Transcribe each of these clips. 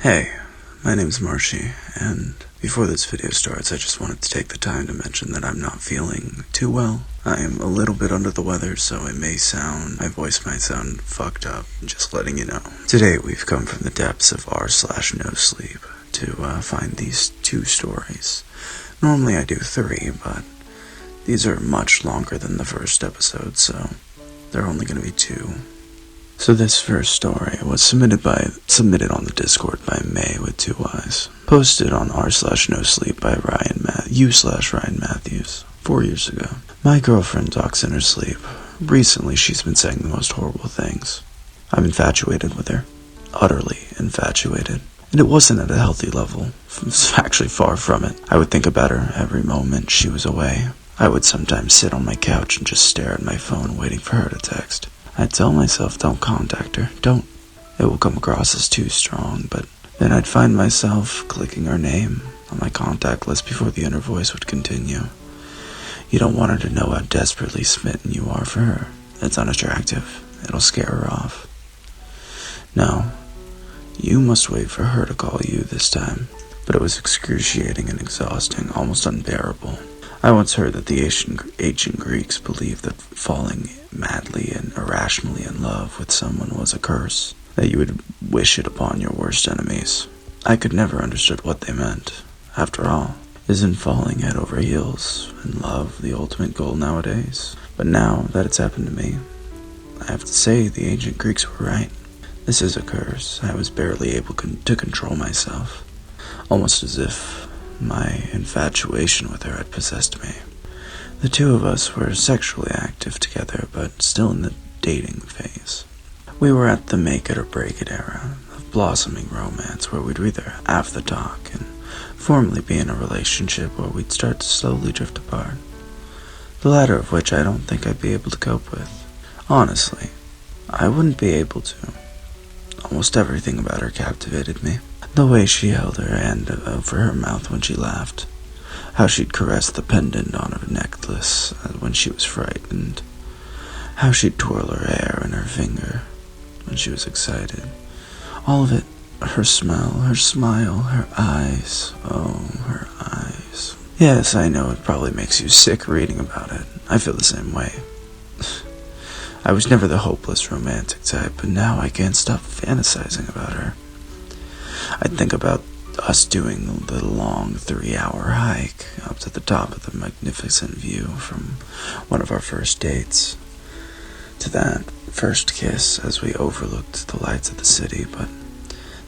Hey, my name's Marshy, and before this video starts, I just wanted to take the time to mention that I'm not feeling too well. I'm a little bit under the weather, so my voice might sound fucked up, just letting you know. Today, we've come from the depths of r/no sleep to find these 2 stories. Normally I do 3, but these are much longer than the first episode, so they're only going to be 2. So this first story was submitted on the Discord by May with 2 Y's, posted on r/no sleep by Ryan Matthews 4 years ago. My girlfriend talks in her sleep. Recently she's been saying the most horrible things. I'm infatuated with her. Utterly infatuated. And it wasn't at a healthy level. It's actually far from it. I would think about her every moment she was away. I would sometimes sit on my couch and just stare at my phone waiting for her to text. I'd tell myself, don't contact her, don't. It will come across as too strong, but then I'd find myself clicking her name on my contact list before the inner voice would continue. You don't want her to know how desperately smitten you are for her. It's unattractive. It'll scare her off. No, you must wait for her to call you this time. But it was excruciating and exhausting, almost unbearable. I once heard that the ancient Greeks believed that falling madly and irrationally in love with someone was a curse, that you would wish it upon your worst enemies. I could never understood what they meant. After all, isn't falling head over heels in love the ultimate goal nowadays? But now that it's happened to me, I have to say the ancient Greeks were right. This is a curse. I was barely able to control myself, almost as if my infatuation with her had possessed me. The 2 of us were sexually active together, but still in the dating phase. We were at the make it or break it era of blossoming romance, where we'd either have the talk and formally be in a relationship, or we'd start to slowly drift apart. The latter of which I don't think I'd be able to cope with. Honestly, I wouldn't be able to. Almost everything about her captivated me. The way she held her hand over her mouth when she laughed. How she'd caress the pendant on her necklace when she was frightened. How she'd twirl her hair in her finger when she was excited. All of it. Her smell, her smile, her eyes. Oh, her eyes. Yes, I know it probably makes you sick reading about it. I feel the same way. I was never the hopeless romantic type, but now I can't stop fantasizing about her. I'd think about us doing the long 3-hour hike up to the top of the magnificent view from one of our first dates, to that first kiss as we overlooked the lights of the city, but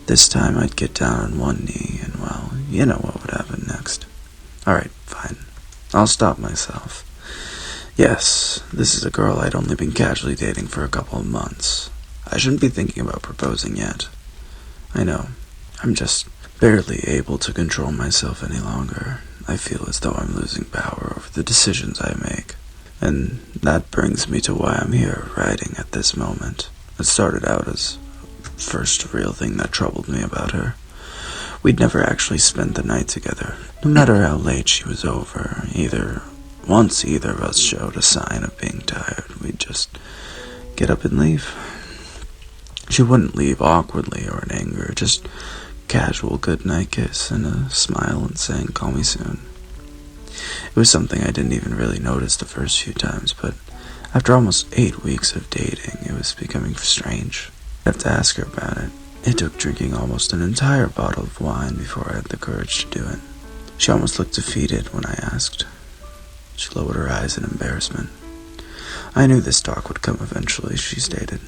this time I'd get down on one knee and, well, you know what would happen next. Alright, fine. I'll stop myself. Yes, this is a girl I'd only been casually dating for a couple of months. I shouldn't be thinking about proposing yet. I know. I'm just barely able to control myself any longer. I feel as though I'm losing power over the decisions I make. And that brings me to why I'm here writing at this moment. It started out as the first real thing that troubled me about her. We'd never actually spent the night together. No matter how late she was over, once either of us showed a sign of being tired, we'd just get up and leave. She wouldn't leave awkwardly or in anger, just casual goodnight kiss and a smile and saying, "Call me soon." It was something I didn't even really notice the first few times, but after almost 8 weeks of dating, it was becoming strange. I'd have to ask her about it. It took drinking almost an entire bottle of wine before I had the courage to do it. She almost looked defeated when I asked. She lowered her eyes in embarrassment. I knew this talk would come eventually, she stated.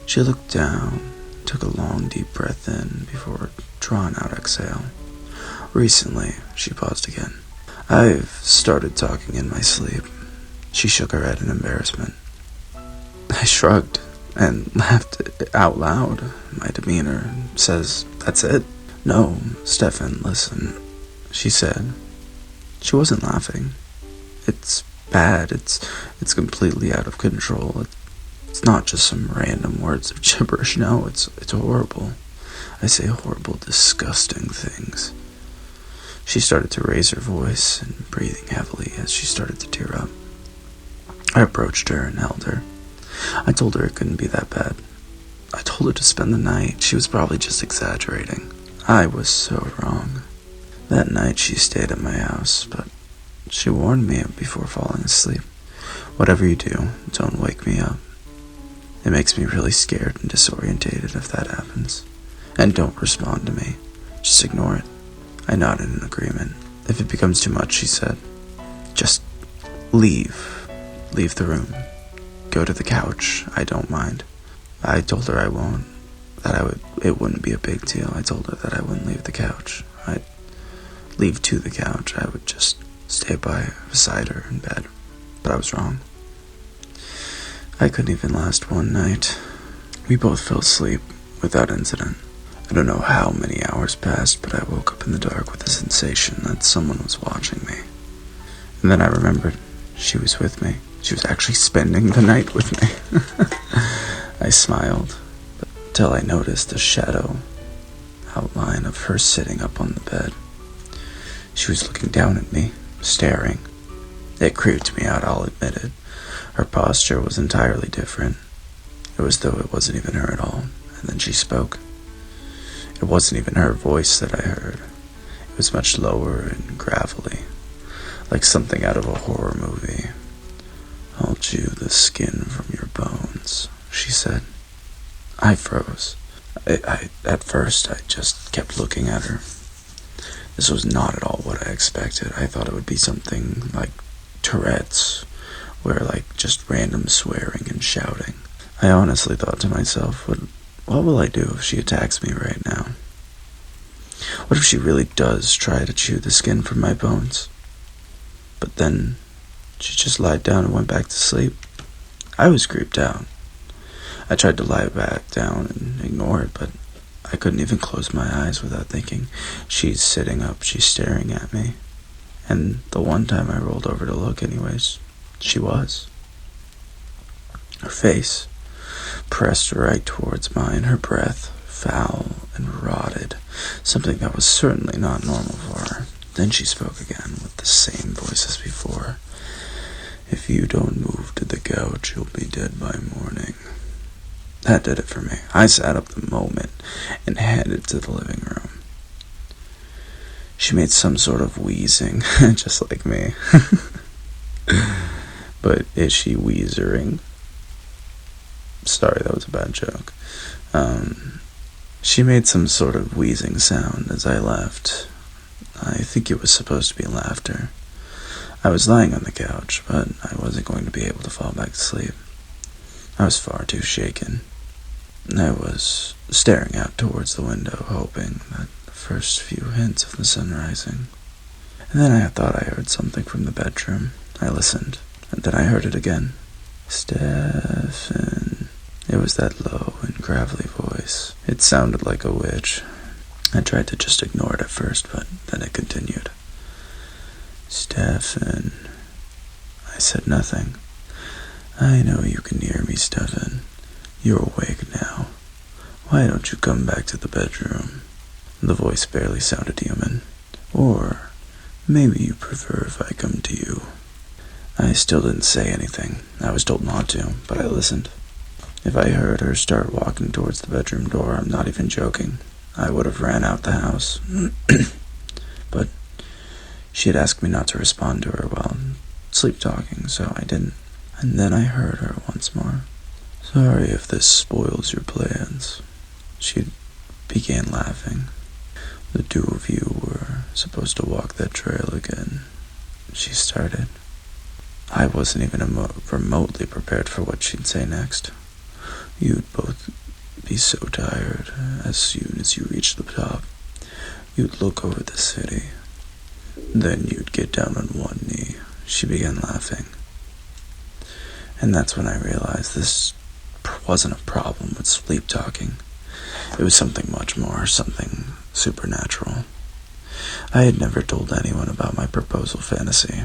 She looked down, took a long deep breath in before a drawn-out exhale. Recently, she paused again. I've started talking in my sleep. She shook her head in embarrassment. I shrugged and laughed out loud. My demeanor says, "That's it?" "No, Stefan, listen," she said. She wasn't laughing. It's bad. It's completely out of control. It's not just some random words of gibberish. No, it's horrible. I say horrible, disgusting things. She started to raise her voice and breathing heavily as she started to tear up. I approached her and held her. I told her it couldn't be that bad. I told her to spend the night. She was probably just exaggerating. I was so wrong. That night she stayed at my house, but she warned me before falling asleep. Whatever you do, don't wake me up. It makes me really scared and disorientated if that happens. And don't respond to me. Just ignore it. I nodded in agreement. If it becomes too much, she said, just leave. Leave the room. Go to the couch. I don't mind. I told her I won't. It wouldn't be a big deal. I told her that I wouldn't leave the couch. I'd leave to the couch. I would just stay beside her in bed. But I was wrong. I couldn't even last one night. We both fell asleep without incident. I don't know how many hours passed, but I woke up in the dark with the sensation that someone was watching me. And then I remembered she was with me. She was actually spending the night with me. I smiled, until I noticed the shadow outline of her sitting up on the bed. She was looking down at me, staring. It creeped me out, I'll admit it. Her posture was entirely different. It was as though it wasn't even her at all. And then she spoke. It wasn't even her voice that I heard. It was much lower and gravelly, like something out of a horror movie. I'll chew the skin from your bones, she said. I froze. At first, I just kept looking at her. This was not at all what I expected. I thought it would be something like Tourette's, where just random swearing and shouting. I honestly thought to myself, what will I do if she attacks me right now? What if she really does try to chew the skin from my bones? But then she just lied down and went back to sleep. I was creeped out. I tried to lie back down and ignore it, but I couldn't even close my eyes without thinking, she's sitting up, she's staring at me. And the one time I rolled over to look anyways, she was. Her face pressed right towards mine, her breath foul and rotted, something that was certainly not normal for her. Then she spoke again with the same voice as before. If you don't move to the couch, you'll be dead by morning. That did it for me. I sat up the moment and headed to the living room. She made some sort of wheezing, just like me. But is she wheezering? Sorry, that was a bad joke. She made some sort of wheezing sound as I left. I think it was supposed to be laughter. I was lying on the couch, but I wasn't going to be able to fall back to sleep. I was far too shaken. I was staring out towards the window, hoping that the first few hints of the sun rising. And then I thought I heard something from the bedroom. I listened, and then I heard it again. Stefan. It was that low and gravelly voice. It sounded like a witch. I tried to just ignore it at first, but then it continued. Stefan. I said nothing. I know you can hear me, Stefan. You're awake now. Why don't you come back to the bedroom? The voice barely sounded human. Or maybe you prefer if I come to you. I still didn't say anything. I was told not to, but I listened. If I heard her start walking towards the bedroom door, I'm not even joking, I would have ran out the house. But she had asked me not to respond to her while sleep-talking, so I didn't. And then I heard her once more. Sorry if this spoils your plans. She began laughing. The two of you were supposed to walk that trail again. She started. I wasn't even remotely prepared for what she'd say next. You'd both be so tired as soon as you reached the top. You'd look over the city. Then you'd get down on one knee. She began laughing. And that's when I realized this wasn't a problem with sleep talking. It was something much more, something supernatural. I had never told anyone about my proposal fantasy.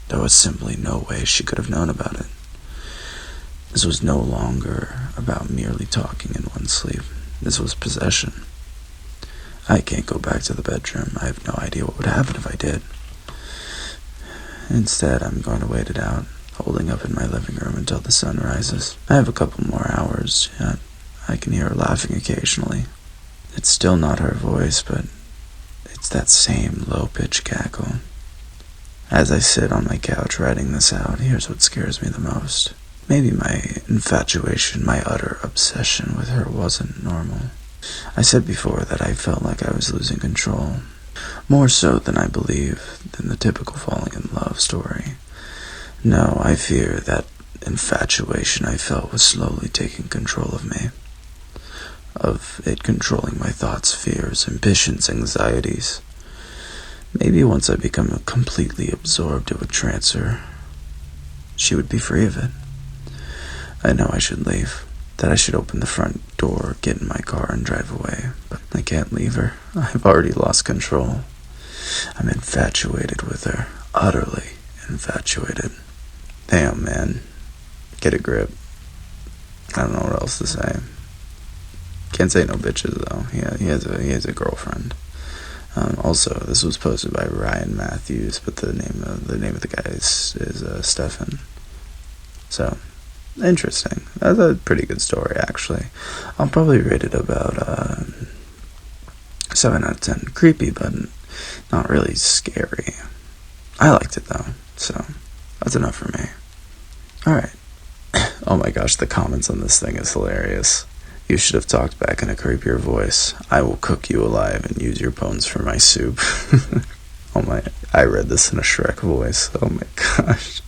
There was simply no way she could have known about it. This was no longer about merely talking in one's sleep. This was possession. I can't go back to the bedroom. I have no idea what would happen if I did. Instead, I'm going to wait it out, holding up in my living room until the sun rises. I have a couple more hours yet. I can hear her laughing occasionally. It's still not her voice, but it's that same low-pitched cackle. As I sit on my couch writing this out, here's what scares me the most. Maybe my infatuation, my utter obsession with her wasn't normal. I said before that I felt like I was losing control. More so than I believe than the typical falling in love story. No, I fear that infatuation I felt was slowly taking control of me. Of it controlling my thoughts, fears, ambitions, anxieties. Maybe once I become completely absorbed, it would transfer. She would be free of it. I know I should leave. That I should open the front door, get in my car, and drive away. But I can't leave her. I've already lost control. I'm infatuated with her. Utterly infatuated. Damn, man. Get a grip. I don't know what else to say. Can't say no bitches, though. He has a girlfriend. Also, this was posted by Ryan Matthews, but the name of the guy is Stefan. So, interesting. That's a pretty good story, actually. I'll probably rate it about 7 out of 10. Creepy, but not really scary. I liked it, though, so that's enough for me. Alright. Oh my gosh, the comments on this thing is hilarious. You should have talked back in a creepier voice. I will cook you alive and use your bones for my soup. I read this in a Shrek voice. Oh my gosh.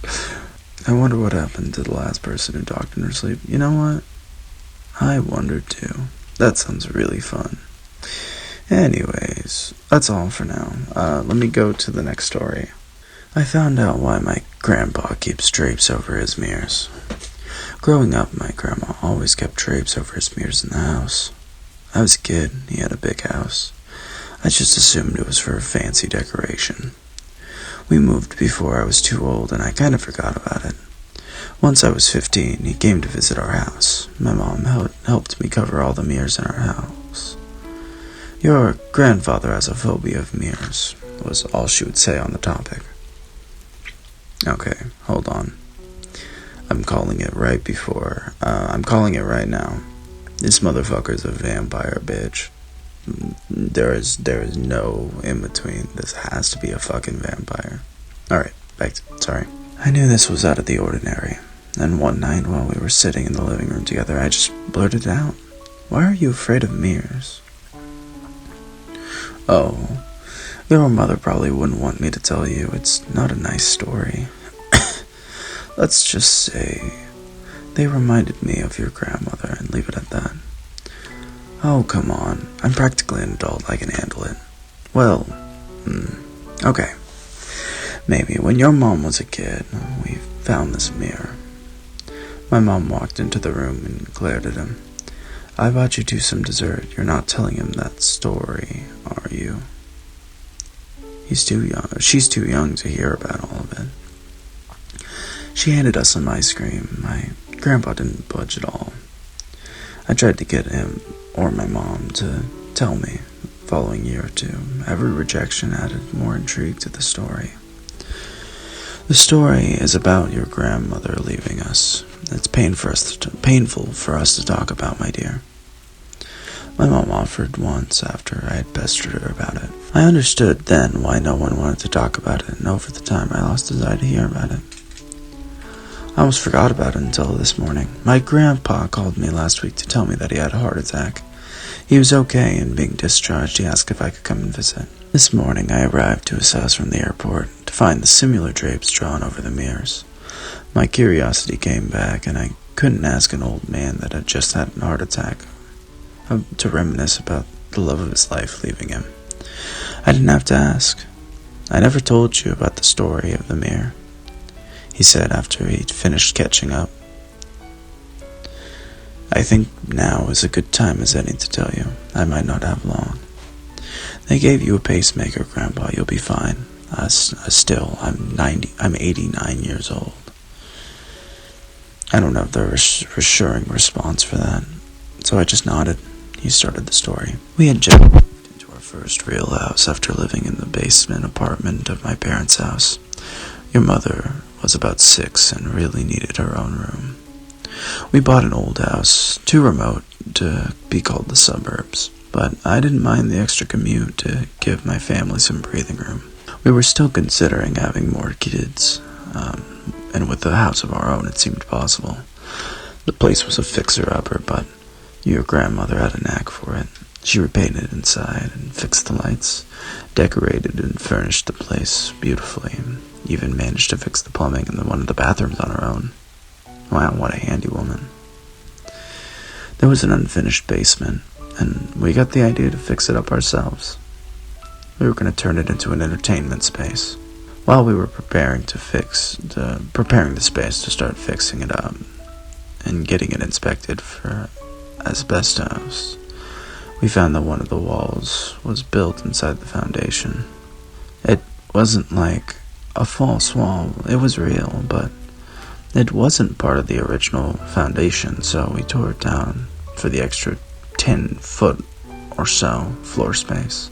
I wonder what happened to the last person who talked in her sleep. You know what? I wonder too. That sounds really fun. Anyways, that's all for now. Let me go to the next story. I found out why my grandpa keeps drapes over his mirrors. Growing up, my grandma always kept drapes over his mirrors in the house. I was a kid, he had a big house. I just assumed it was for fancy decoration. We moved before I was too old, and I kind of forgot about it. Once I was 15, he came to visit our house. My mom helped me cover all the mirrors in our house. Your grandfather has a phobia of mirrors, was all she would say on the topic. Okay, hold on. I'm calling it right now. This motherfucker's a vampire, bitch. There is no in between. This has to be a fucking vampire. Alright, sorry. I knew this was out of the ordinary. And one night while we were sitting in the living room together, I just blurted out, "Why are you afraid of mirrors?" Oh, your mother probably wouldn't want me to tell you. It's not a nice story. Let's just say they reminded me of your grandmother and leave it at that. Oh, come on. I'm practically an adult. I can handle it. Well, okay. Maybe when your mom was a kid, we found this mirror. My mom walked into the room and glared at him. "I bought you two some dessert. You're not telling him that story, are you?" He's too young. She's too young to hear about all of it. She handed us some ice cream. My grandpa didn't budge at all. I tried to get him or my mom to tell me. Following year or two, every rejection added more intrigue to the story. The story is about your grandmother leaving us. It's painful for us to talk about, my dear. My mom offered once after I had pestered her about it. I understood then why no one wanted to talk about it, and over the time I lost desire to hear about it. I almost forgot about it until this morning. My grandpa called me last week to tell me that he had a heart attack. He was okay and being discharged. He asked if I could come and visit. This morning I arrived to his house from the airport to find the similar drapes drawn over the mirrors. My curiosity came back, and I couldn't ask an old man that had just had a heart attack to reminisce about the love of his life leaving him. I didn't have to ask. "I never told you about the story of the mirror," he said after he'd finished catching up. "I think now is a good time as any to tell you. I might not have long. They gave you a pacemaker, Grandpa. You'll be fine. I'm 89 years old." I don't have the reassuring response for that, so I just nodded. He started the story. We had just moved into our first real house after living in the basement apartment of my parents' house. Your mother was about 6 and really needed her own room. We bought an old house, too remote to be called the suburbs. but I didn't mind the extra commute to give my family some breathing room. We were still considering having more kids, and with a house of our own, it seemed possible. The place was a fixer-upper, but your grandmother had a knack for it. She repainted inside and fixed the lights, decorated and furnished the place beautifully, and even managed to fix the plumbing in one of the bathrooms on her own. Wow, what a handy woman. There was an unfinished basement, and we got the idea to fix it up ourselves. We were going to turn it into an entertainment space. While we were preparing the space to start fixing it up and getting it inspected for asbestos, we found that one of the walls was built inside the foundation. It wasn't like a false wall, it was real, but it wasn't part of the original foundation, so we tore it down for the extra 10-foot or so floor space.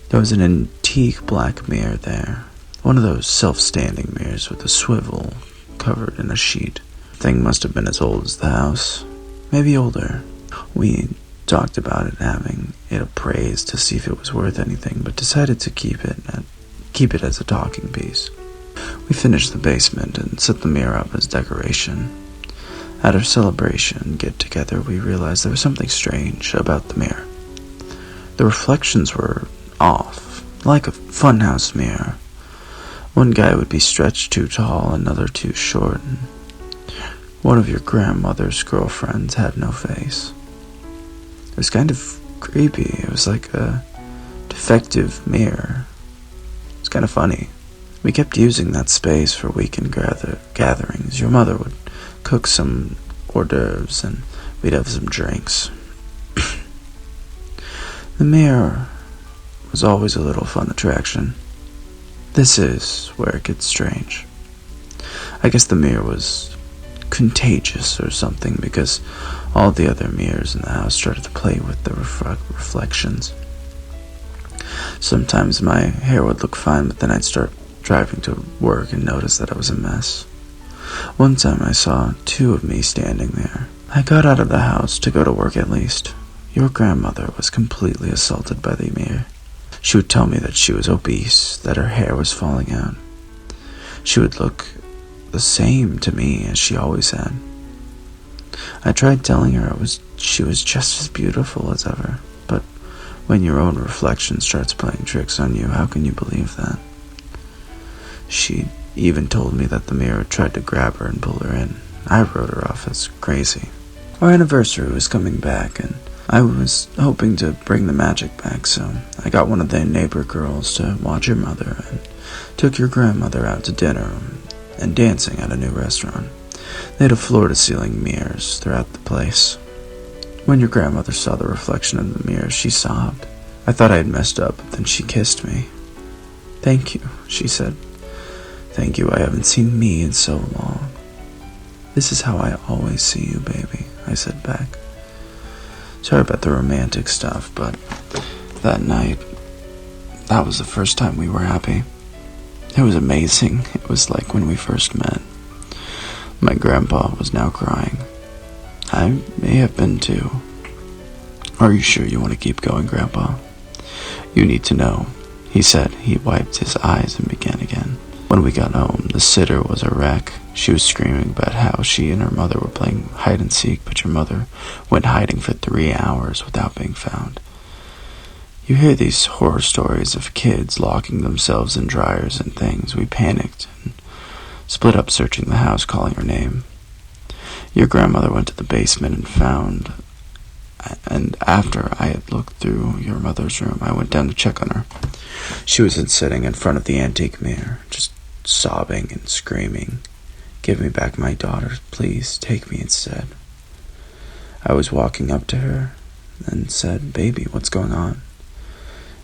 There was an antique black mirror there, one of those self-standing mirrors with a swivel covered in a sheet. The thing must have been as old as the house, maybe older. We talked about it, having it appraised to see if it was worth anything, but decided to keep it as a talking piece. We finished the basement and set the mirror up as decoration. At our celebration get-together, we realized there was something strange about the mirror. The reflections were off, like a funhouse mirror. One guy would be stretched too tall, another too short, and one of your grandmother's girlfriends had no face. It was kind of creepy. It was like a defective mirror. It was kind of funny. We kept using that space for weekend gatherings. Your mother would cook some hors d'oeuvres and we'd have some drinks. The mirror was always a little fun attraction. This is where it gets strange. I guess the mirror was contagious or something, because all the other mirrors in the house started to play with the reflections. Sometimes my hair would look fine, but then I'd start driving to work and notice that I was a mess. One time I saw two of me standing there. I got out of the house to go to work at least. Your grandmother was completely assaulted by the mirror. She would tell me that she was obese, that her hair was falling out. She would look the same to me as she always had. I tried telling her she was just as beautiful as ever, but when your own reflection starts playing tricks on you, how can you believe that? She even told me that the mirror tried to grab her and pull her in. I wrote her off as crazy. Our anniversary was coming back, and I was hoping to bring the magic back, so I got one of the neighbor girls to watch your mother and took your grandmother out to dinner and dancing at a new restaurant. They had a floor-to-ceiling mirrors throughout the place. When your grandmother saw the reflection in the mirror, she sobbed. I thought I had messed up, but then she kissed me. "Thank you," she said. "Thank you, I haven't seen me in so long." "This is how I always see you, baby," I said back. Sorry about the romantic stuff, but that night, that was the first time we were happy. It was amazing. It was like when we first met. My grandpa was now crying. I may have been too. "Are you sure you want to keep going, Grandpa? You need to know," he said. He wiped his eyes and began again. When we got home, the sitter was a wreck. She was screaming about how she and her mother were playing hide-and-seek, but your mother went hiding for 3 hours without being found. You hear these horror stories of kids locking themselves in dryers and things. We panicked and split up searching the house, calling her name. Your grandmother went to the basement and after I had looked through your mother's room, I went down to check on her. She was sitting in front of the antique mirror, just sobbing and screaming, "Give me back my daughter, please, take me instead." I was walking up to her and said, "Baby, what's going on?"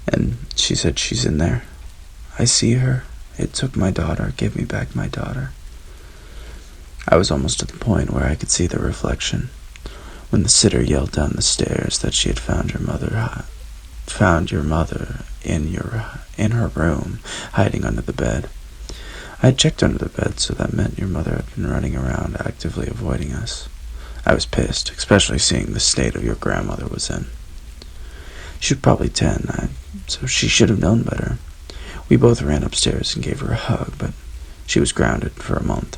And she said, "She's in there. I see her. It took my daughter. Give me back my daughter." I was almost to the point where I could see the reflection, when the sitter yelled down the stairs that she had found your mother in her room, hiding under the bed. I had checked under the bed, so that meant your mother had been running around, actively avoiding us. I was pissed, especially seeing the state of your grandmother was in. She was probably 10, so she should have known better. We both ran upstairs and gave her a hug, but she was grounded for a month.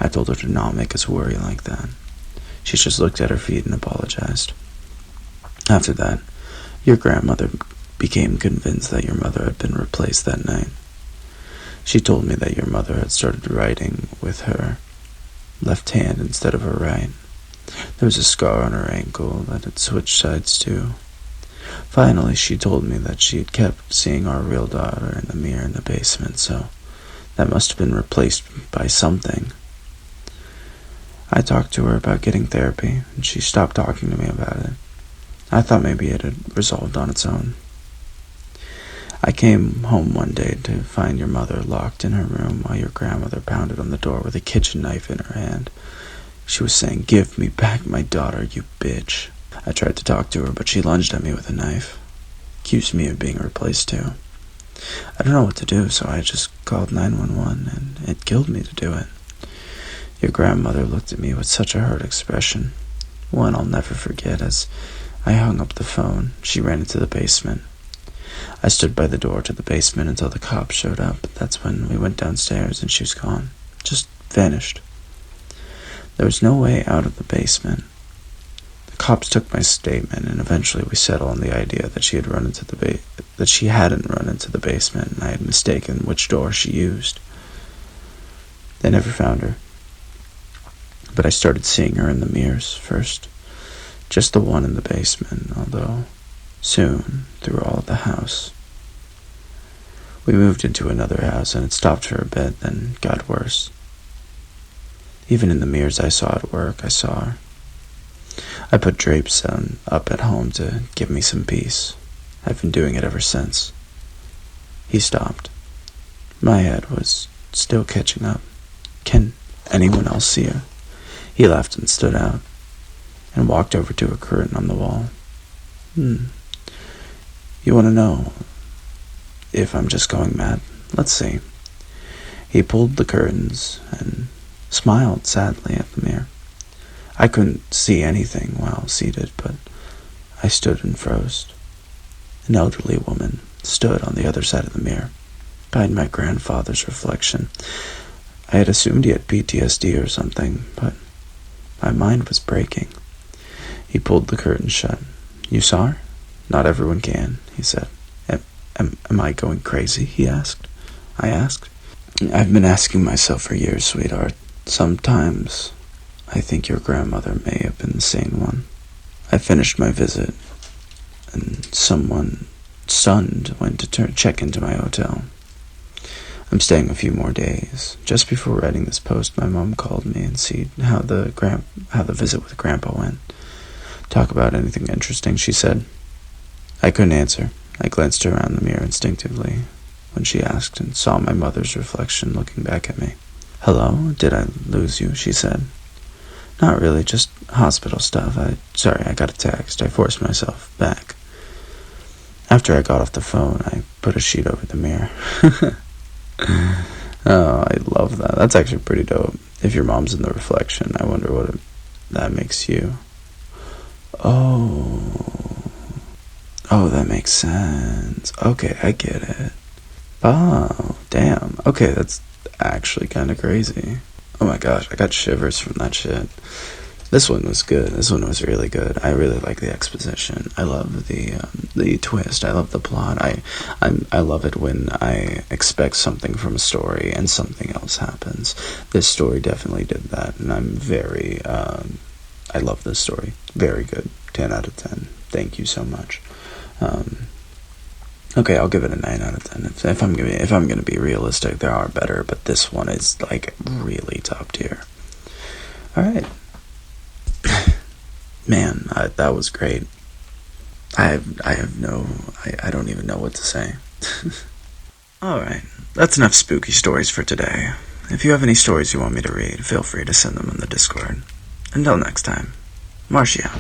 I told her to not make us worry like that. She just looked at her feet and apologized. After that, your grandmother became convinced that your mother had been replaced that night. She told me that your mother had started writing with her left hand instead of her right. There was a scar on her ankle that had switched sides too. Finally, she told me that she had kept seeing our real daughter in the mirror in the basement, so that must have been replaced by something. I talked to her about getting therapy, and she stopped talking to me about it. I thought maybe it had resolved on its own. I came home one day to find your mother locked in her room while your grandmother pounded on the door with a kitchen knife in her hand. She was saying, "Give me back my daughter, you bitch." I tried to talk to her, but she lunged at me with a knife. Accused me of being replaced too. I don't know what to do, so I just called 911, and it killed me to do it. Your grandmother looked at me with such a hurt expression. One I'll never forget. As I hung up the phone, she ran into the basement. I stood by the door to the basement until the cops showed up. That's when we went downstairs and she was gone. Just vanished. There was no way out of the basement. The cops took my statement, and eventually we settled on the idea that she hadn't run into the basement, and I had mistaken which door she used. They never found her. But I started seeing her in the mirrors first. Just the one in the basement, although soon through all of the house. We moved into another house, and it stopped for a bit, then got worse. Even in the mirrors I saw at work, I saw her. I put drapes up at home to give me some peace. I've been doing it ever since. He stopped. My head was still catching up. Can anyone else see her? He laughed and stood out, and walked over to a curtain on the wall. You want to know if I'm just going mad? Let's see. He pulled the curtains and smiled sadly at the mirror. I couldn't see anything while seated, but I stood and froze. An elderly woman stood on the other side of the mirror, behind my grandfather's reflection. I had assumed he had PTSD or something, but my mind was breaking. He pulled the curtain shut. "You saw her?" "Not everyone can," he said. Am I going crazy?" I asked. "I've been asking myself for years, sweetheart. Sometimes I think your grandmother may have been the sane one." I finished my visit, and someone stunned went to check into my hotel. I'm staying a few more days. Just before writing this post, my mom called me and see how the visit with Grandpa went. "Talk about anything interesting," she said. I couldn't answer. I glanced around the mirror instinctively when she asked, and saw my mother's reflection looking back at me. "Hello? Did I lose you?" she said. "Not really, just hospital stuff. Sorry, I got a text. I forced myself back." After I got off the phone, I put a sheet over the mirror. Oh, I love that. That's actually pretty dope. If your mom's in the reflection, I wonder what that makes you. Oh, that makes sense. Okay, I get it. Oh, damn. Okay, that's actually kind of crazy. Oh my gosh, I got shivers from that shit. This one was good. This one was really good. I really like the exposition. I love the twist. I love the plot. I love it when I expect something from a story and something else happens. This story definitely did that, and I'm very. I love this story. Very good. 10 out of 10. Thank you so much. Okay, I'll give it a 9 out of 10. If I'm gonna be realistic, there are better, but this one is like really top tier. All right. Man, that was great. I don't even know what to say. Alright, that's enough spooky stories for today. If you have any stories you want me to read, feel free to send them in the Discord. Until next time, Marcia.